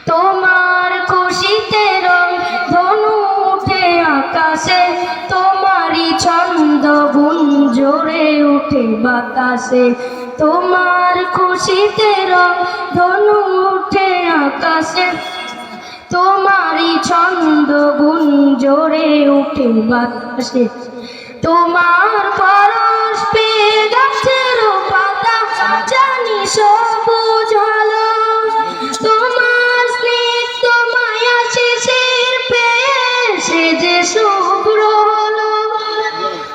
তোমার খুশিতে রং ধনু উঠে আকাশে, তোমারই ছন্দ গুঞ্জরে উঠে বাতাসে। তোমার খুশিতে রং ধনু উঠে আকাশে, তোমারই ছন্দ গুঞ্জরে উঠে বাতাসে। তোমার পরশ পেয়ে গাছের পাতা জানি সবুজ হলো, তোমার স্নিগ্ধ মায়া শেষের পেয়ে সে যে শুভ্র হলো।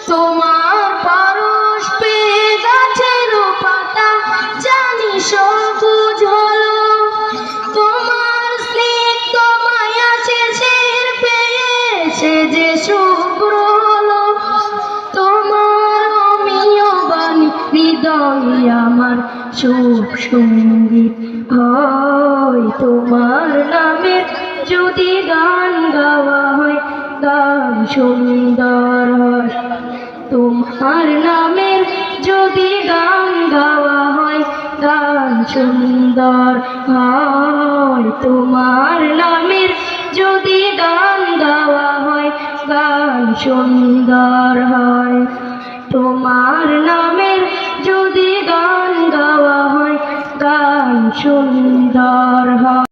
তোমার পরশ পেয়ে গাছের পাতা জানি সবুজ হলো, তোমার স্নিগ্ধ মায়া শেষের পেয়ে সে যে শুভ্র হলো। তোমার অমিয় বাণী হৃদয়ে আমার সুখ সঙ্গীত হয়, তোমার নামের যদি গান গাওয়া হয় গান সুন্দর হয়। তোমার নামের যদি গান গাওয়া হয় গান সুন্দর হয়। তোমার নামের যদি গান গাওয়া হয় গান সুন্দর হয়। তোমার নামের যদি গান গাওয়া হয় গান সুন্দর হয়।